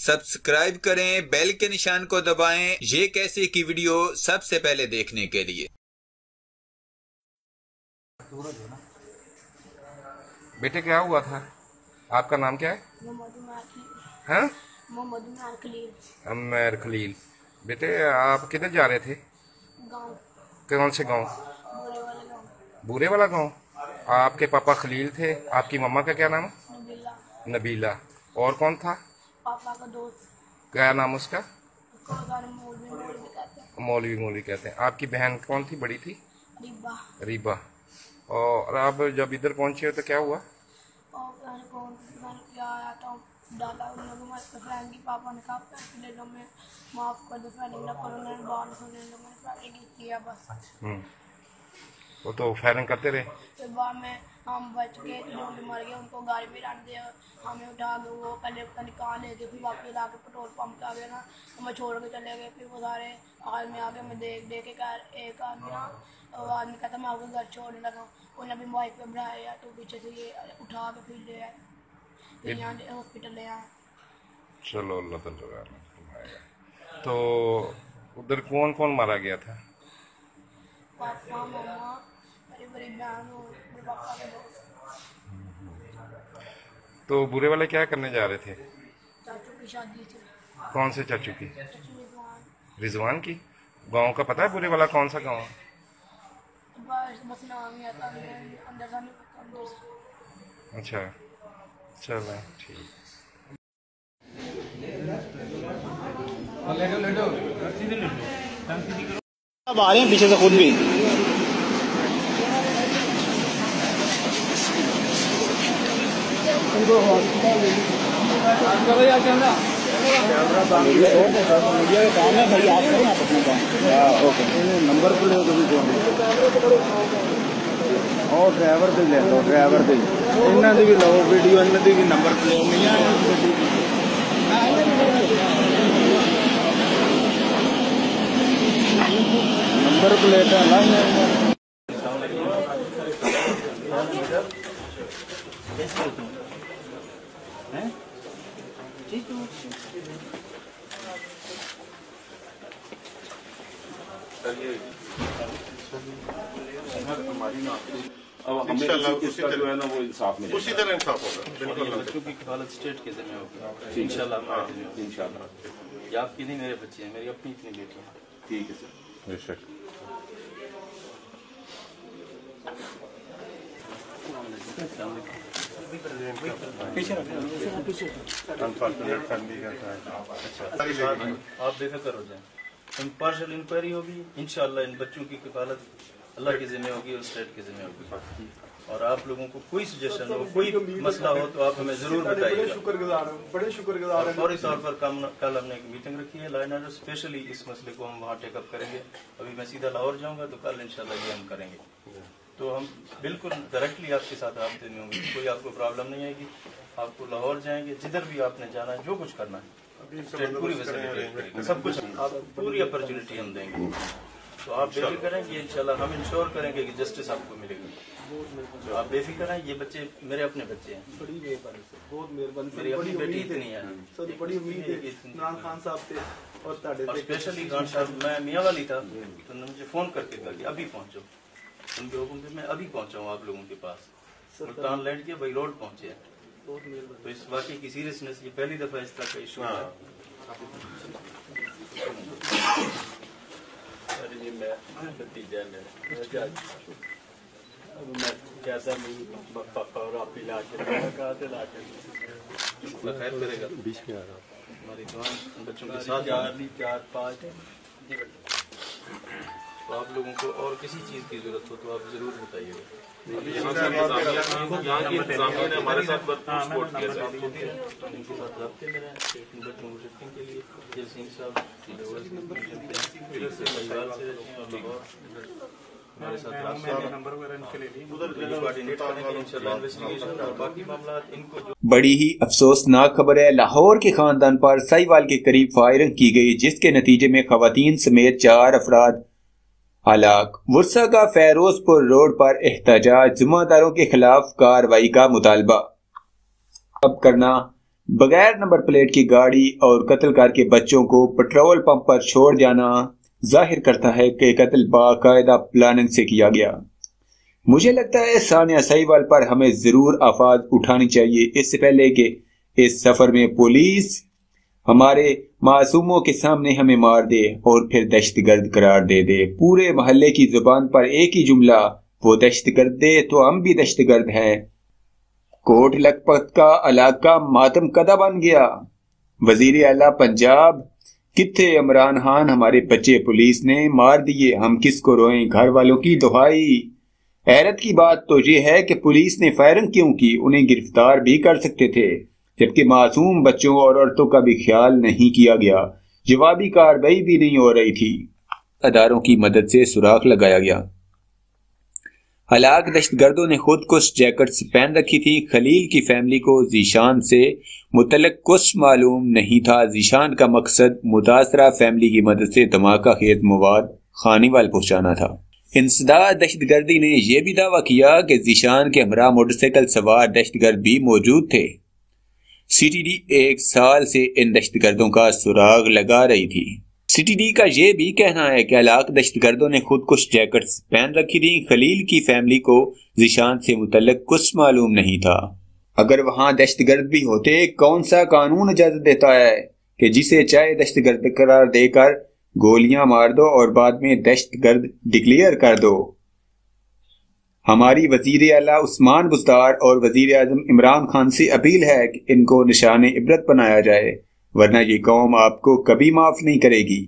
Subscribe करें, bell के निशान को दबाएं ये कैसे की वीडियो सबसे पहले देखने के लिए। बेटे क्या हुआ था? आपका नाम क्या है? हाँ? उमर खलील। बेटे आप किधर जा रहे थे? गाँव। कौन से गांव? बूरे वाला गांव। आपके पापा खलील थे, आपकी मम्मा का क्या नाम है? नबीला। और कौन था? पापा का दोस्त। क्या नाम उसका? मौलवी कहते हैं। आपकी बहन कौन थी, बड़ी थी? रीबा। और आप जब इधर पहुंचे हो तो क्या हुआ? डाला उन्होंने पापा ने कहा पैसे ले लो, मैं माफ कर दो, फायरिंग ना करो, उन्होंने बाहर सुनने मैंने फायरिंग किया बस। वो तो फायरिंग करते रहे। फिर बाद में हम बच गए, जो भी मर गए उनको गाड़ी में रख दिया, हमें उठा के वो पहले पता नहीं कहाँ ले गए, फिर वापस ला के पेट्रोल पंप पे आ गए ना, हमें छोड़ के चले गए। फिर वो सारे आदमी आगे हमें देख के एक आदमी ना आदमी कहता मैं आपको घर छोड़ने लगा, उन्हें भी बाइक पे बढ़ाया तो पीछे से ये उठा के फिर ले आए, फिर यहाँ हॉस्पिटल ले आए। चलो अल्लाह ताला। तो उधर कौन कौन मारा गया था? पापा, मम्मा, मेरी बड़ी बहन और मेरे पापा के दोस्त। तो बुरे वाले क्या करने जा रहे थे? चाचू की शादी थी। कौन से चाचू की? रिजवान की। गांव का पता है बुरे वाला कौन सा गांव है? बस नाम ही आता अंदर से नहीं पता अंदर से। अच्छा चलो ठीक। अब आ रहे हैं पीछे से खुद भी। मीडिया का काम है भाई, आप करें आप अपना काम। ओके नंबर पे ले और ड्राइवर दे ले लो, ड्राइवर दे इन्हों की भी लो वीडियो, इन्हों की भी नंबर प्लेट नंबर प्लेट है अब इंशाल्लाह उसी तरह है ना, वो इंसाफ में उसी तरह इंसाफ होगा। बिल्कुल बच्चों की कफालत स्टेट के ज़िम्मे होगी इंशाल्लाह। ये आपकी नहीं, मेरे बच्चे हैं, मेरी अपनी इतनी बेटी है। ठीक है सर, बेशक। आप बेफिक्र हो जाएं, इम्पार्शियल इंक्वायरी होगी इंशाल्लाह। इन बच्चों की कफालत अल्लाह के ज़िम्मे होगी और स्टेट के ज़िम्मे होगी। और आप लोगों को कोई सजेशन हो, कोई मसला हो तो आप हमें जरूर बताइएगा। बड़े शुक्रगुजार हैं। फौरी तौर पर कल हमने एक मीटिंग रखी है लाइन ऑर्डर, स्पेशली इस मसले को हम वहाँ टेकअप करेंगे। अभी मैं सीधा लाहौर जाऊँगा तो कल इंशाल्लाह ये हम करेंगे। तो हम बिल्कुल डायरेक्टली आपके साथ राब्ते में होंगे, कोई आपको प्रॉब्लम नहीं आएगी। आपको लाहौर जाएंगे, जिधर भी आपने जाना है, जो कुछ करना है पूरी फैसिलिटी सब कुछ आप पूरी अपॉर्चुनिटी हम देंगे। तो आप बेफिक्र करेंगे इंशाल्लाह, हम इंश्योर करेंगे कि जस्टिस आपको मिलेगी। तो आप बेफिक्र हैं, ये बच्चे मेरे अपने बच्चे हैं। बड़ी मेहरबानी सर, बहुत मेहरबानी। मेरी अपनी बेटी इतनी है सर, बड़ी उम्मीद है इमरान खान साहब से और स्पेशली खान साहब। मैं मियाँ वाली था तो मुझे फोन करके कहा कि अभी पहुँचो, उनके हुक्म पे मैं अभी पहुँचा हूँ आप लोगों के पास। सुल्तान लैंड के बाई रोड पहुँचे हैं। तो इस वाक़े की सीरियसनेस, ये पहली दफा इस तरह का इशू है। कैसा नहीं पापा और आप ही लाके खैर करेगा। बीच में आ रहा हमारी दुआ बच्चों के साथ 4-5। तो आप लोगों को और किसी चीज़ की जरूरत हो तो आप जरूर बताइएगा। यहाँ की इंतजामिया ने हमारे साथ सपोर्ट किया। उनके साथ रब्ते में रहें बच्चों को शिफ्टिंग के लिए। जय सिंह साहब परिवार से हमारे साथ बाकी मामला इनको। बड़ी ही अफसोसनाक खबर है, लाहौर के खानदान पर साहिवाल के करीब फायरिंग की गई, जिसके नतीजे में खवातीन समेत 4 अफराद हलाक। वर्सा का फेरोजपुर रोड पर एहतजाज, जुम्मेदारों के खिलाफ कार्रवाई का मुतालबा। अब करना बगैर नंबर प्लेट की गाड़ी और कत्ल करके बच्चों को पेट्रोल पंप पर छोड़ जाना जाहिर करता है कि कत्ल बाकायदा प्लानिंग से किया गया। मुझे लगता है सानिया साहिवाल पर हमें जरूर आवाज उठानी चाहिए, इससे पहले कि इस सफर में पुलिस हमारे मासूमों के सामने हमें मार दे और फिर दहशतगर्द करार दे दे। पूरे मोहल्ले की जुबान पर एक ही जुमला, वो दहशतगर्द दे तो हम भी दहशतगर्द हैं। कोट लखपत का इलाका मातम कदा बन गया। वजीर आला पंजाब किथे इमरान खान, हमारे बच्चे पुलिस ने मार दिए, हम किसको रोएं, घर वालों की दुहाई। हैरत की बात तो ये है कि पुलिस ने फायरिंग क्यों की, उन्हें गिरफ्तार भी कर सकते थे, जबकि मासूम बच्चों और औरतों का भी ख्याल नहीं किया गया। जवाबी कार्रवाई भी नहीं हो रही थी। अदारों की मदद से सुराख लगाया गया। हलाक दहशतगर्दों ने खुद कुछ जैकेट्स पहन रखी थी। खलील की फैमिली को जीशान से मुतल्लिक कुछ मालूम नहीं था। जीशान का मकसद मुतासरा फैमिली की मदद से धमाका खेज मवाद खानीवाल पहुंचाना था। इंसदाद दहशतगर्दी ने यह भी दावा किया कि जीशान के हमरा मोटरसाइकिल सवार दहशतगर्द भी मौजूद थे। सीटीडी 1 साल से इन दहशतगर्दों का सुराग लगा रही थी। सीटीडी का यह भी कहना है कि हलाक दहशतगर्दों ने खुद कुछ जैकेट्स पहन रखी थी। खलील की फैमिली को जीशान से मुतल्लिक कुछ मालूम नहीं था। अगर वहां दहशतगर्द भी होते, कौन सा कानून इजाजत देता है कि जिसे चाहे दहशतगर्द करार देकर गोलियां मार दो और बाद में दहशतगर्द डिक्लेयर कर दो। हमारी वजीर आला उस्मान बुस्तार और वजीर आजम इमरान खान से अपील है कि इनको निशाने इबरत बनाया जाए, वरना ये कौम आपको कभी माफ नहीं करेगी।